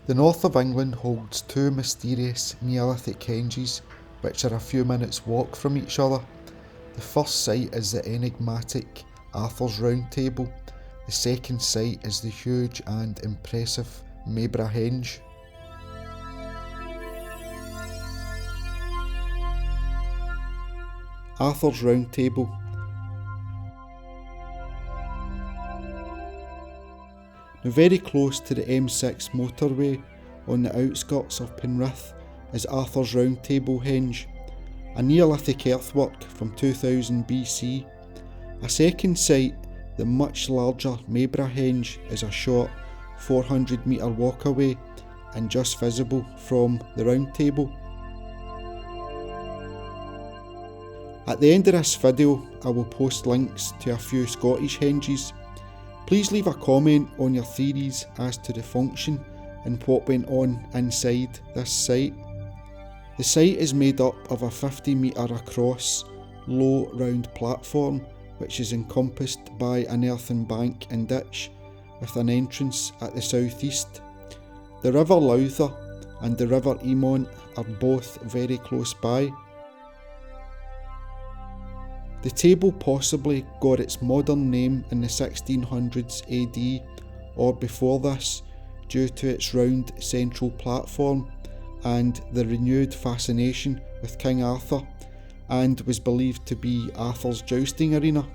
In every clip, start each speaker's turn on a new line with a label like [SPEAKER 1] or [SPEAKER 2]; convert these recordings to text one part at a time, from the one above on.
[SPEAKER 1] The north of England holds two mysterious Neolithic henges which are a few minutes' walk from each other. The first site is the enigmatic Arthur's Round Table. The second site is the huge and impressive Maybra Henge. Arthur's Round Table. Now, very close to the M6 motorway on the outskirts of Penrith is Arthur's Round Table Henge, a Neolithic earthwork from 2000 BC. A second site, the much larger Maybra Henge, is a short 400 metre walk away and just visible from the Round Table. At the end of this video, I will post links to a few Scottish henges. Please leave a comment on your theories as to the function and what went on inside this site. The site is made up of a 50 metre across low round platform which is encompassed by an earthen bank and ditch with an entrance at the southeast. The River Lowther and the River Eamont are both very close by. The table possibly got its modern name in the 1600s AD or before this due to its round central platform and the renewed fascination with King Arthur, and was believed to be Arthur's jousting arena.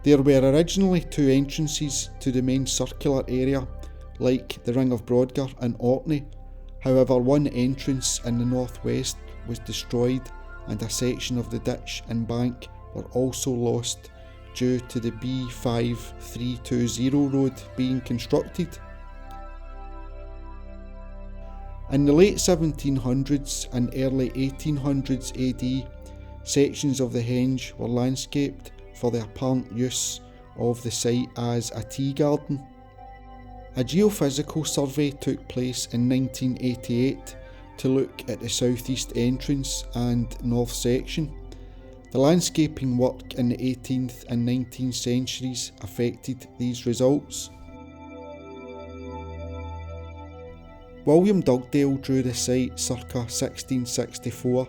[SPEAKER 1] There were originally two entrances to the main circular area, like the Ring of Brodgar and Orkney. However, one entrance in the northwest was destroyed and a section of the ditch and bank were also lost due to the B5320 road being constructed. In the late 1700s and early 1800s AD, sections of the henge were landscaped for the apparent use of the site as a tea garden. A geophysical survey took place in 1988 to look at the southeast entrance and north section. The landscaping work in the 18th and 19th centuries affected these results. William Dugdale drew the site circa 1664,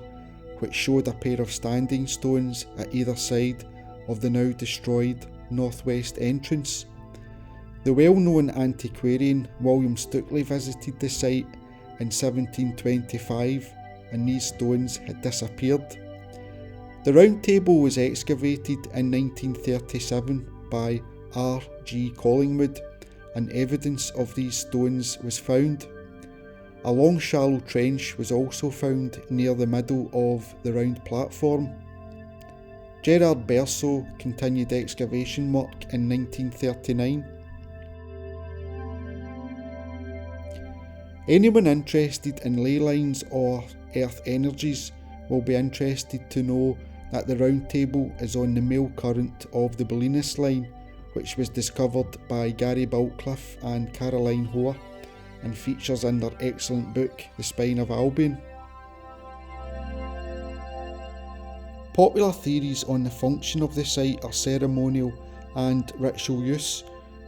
[SPEAKER 1] which showed a pair of standing stones at either side of the now destroyed northwest entrance. The well-known antiquarian William Stukeley visited the site in 1725 and these stones had disappeared. The Round Table was excavated in 1937 by R. G. Collingwood and evidence of these stones was found. A long shallow trench was also found near the middle of the round platform. Gerard Berceau continued excavation work in 1939. Anyone interested in ley lines or earth energies will be interested to know that the Round Table is on the male current of the Bolinas line, which was discovered by Gary Balcliffe and Caroline Hoare and features in their excellent book The Spine of Albion. Popular theories on the function of the site are ceremonial and ritual use,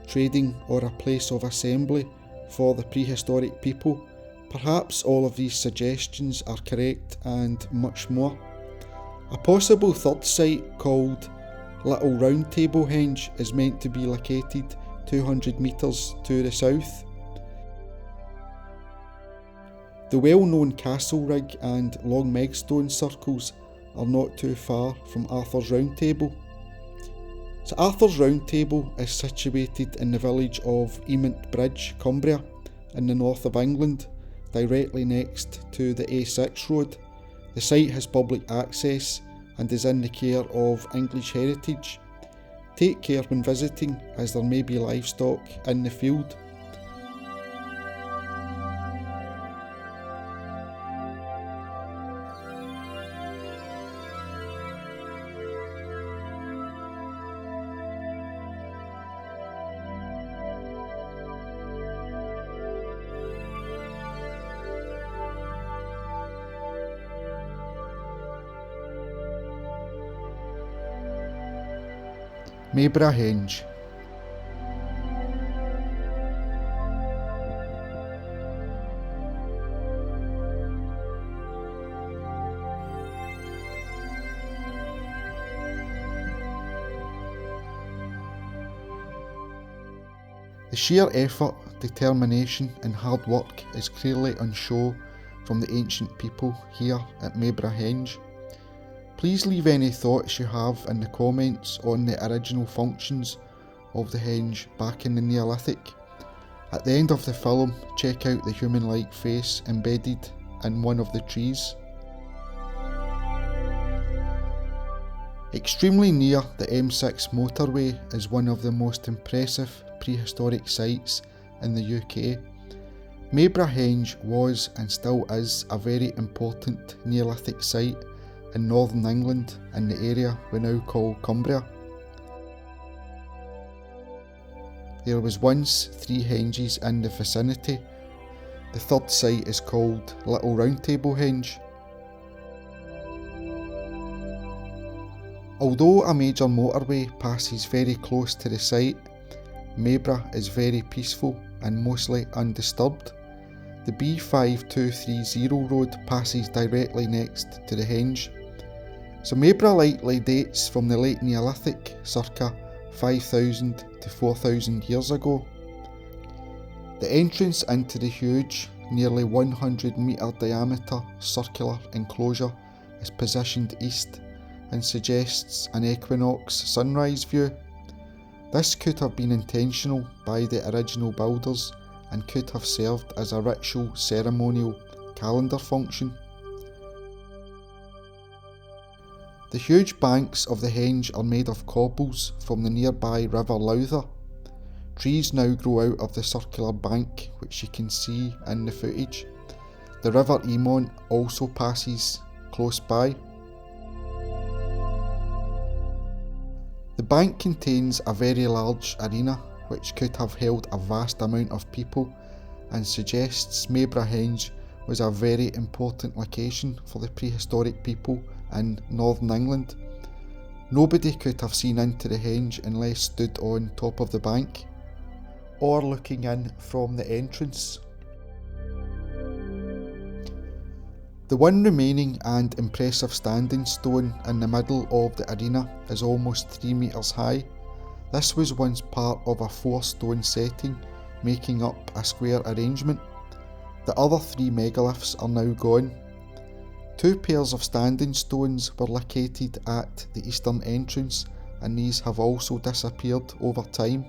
[SPEAKER 1] trading or a place of assembly for the prehistoric people. Perhaps all of these suggestions are correct and much more. A possible third site called Little Round Table Henge is meant to be located 200 metres to the south. The well-known Castle Rig and Long Megstone circles are not too far from Arthur's Round Table. So Arthur's Round Table is situated in the village of Eamont Bridge, Cumbria, in the north of England, directly next to the A6 road. The site has public access and is in the care of English Heritage. Take care when visiting, as there may be livestock in the field. Maybra Henge. The sheer effort, determination and hard work is clearly on show from the ancient people here at Maybra Henge. Please leave any thoughts you have in the comments on the original functions of the henge back in the Neolithic. At the end of the film, check out the human-like face embedded in one of the trees. Extremely near the M6 motorway is one of the most impressive prehistoric sites in the UK. Maybra Henge was and still is a very important Neolithic site in northern England in the area we now call Cumbria. There was once 3 henges in the vicinity. The third site is called Little Roundtable Henge. Although a major motorway passes very close to the site, Maybra is very peaceful and mostly undisturbed. The B5230 road passes directly next to the henge. So Maybra likely dates from the late Neolithic, circa 5,000 to 4,000 years ago. The entrance into the huge, nearly 100 metre diameter circular enclosure is positioned east and suggests an equinox sunrise view. This could have been intentional by the original builders and could have served as a ritual ceremonial calendar function. The huge banks of the henge are made of cobbles from the nearby River Lowther. Trees now grow out of the circular bank, which you can see in the footage. The River Emont also passes close by. The bank contains a very large arena which could have held a vast amount of people and suggests Maybra Henge was a very important location for the prehistoric people in northern England. Nobody could have seen into the henge unless stood on top of the bank or looking in from the entrance. The one remaining and impressive standing stone in the middle of the arena is almost 3 metres high. This was once part of a 4-stone setting making up a square arrangement. The other 3 megaliths are now gone. 2 pairs of standing stones were located at the eastern entrance, and these have also disappeared over time.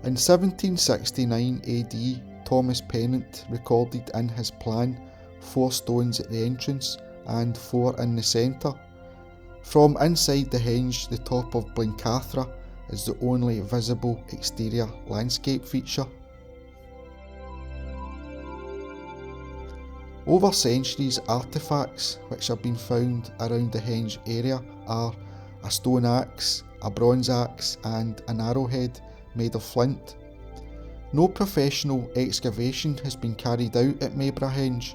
[SPEAKER 1] In 1769 AD, Thomas Pennant recorded in his plan 4 stones at the entrance and 4 in the centre. From inside the henge, the top of Blencathra is the only visible exterior landscape feature. Over centuries, artefacts which have been found around the henge area are a stone axe, a bronze axe and an arrowhead made of flint. No professional excavation has been carried out at Maybra Henge.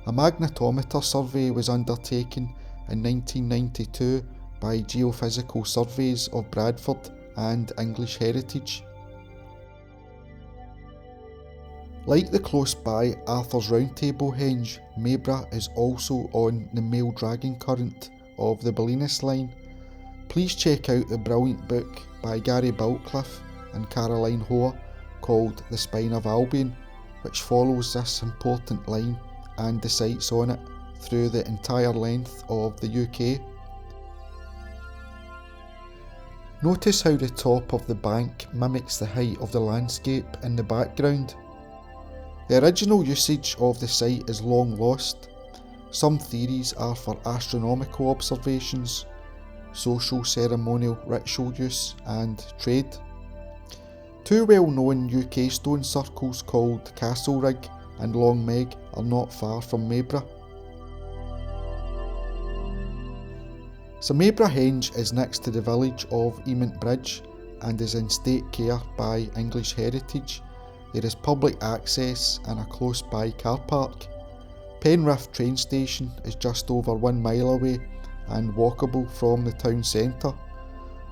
[SPEAKER 1] A magnetometer survey was undertaken in 1992 by Geophysical Surveys of Bradford and English Heritage. Like the close by Arthur's Roundtable Henge, Maybra is also on the Mail Dragon current of the Bolinas line. Please check out the brilliant book by Gary Biltcliffe and Caroline Hoare called The Spine of Albion, which follows this important line and the sites on it through the entire length of the UK. Notice how the top of the bank mimics the height of the landscape in the background. The original usage of the site is long lost. Some theories are for astronomical observations, social, ceremonial, ritual use and trade. 2 well-known UK stone circles called Castlerigg and Long Meg are not far from Maybra. So Maybra Henge is next to the village of Emont Bridge and is in state care by English Heritage. There is public access and a close by car park. Penrith train station is just over 1 mile away and walkable from the town centre.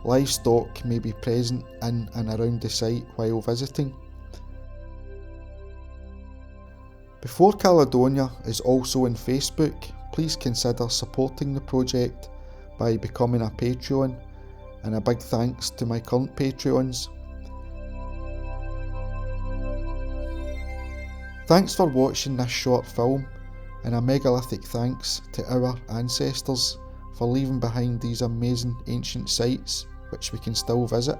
[SPEAKER 1] Livestock may be present in and around the site while visiting. Before Caledonia is also on Facebook, please consider supporting the project by becoming a Patreon. and a big thanks to my current Patreons. Thanks for watching this short film, and a megalithic thanks to our ancestors for leaving behind these amazing ancient sites which we can still visit.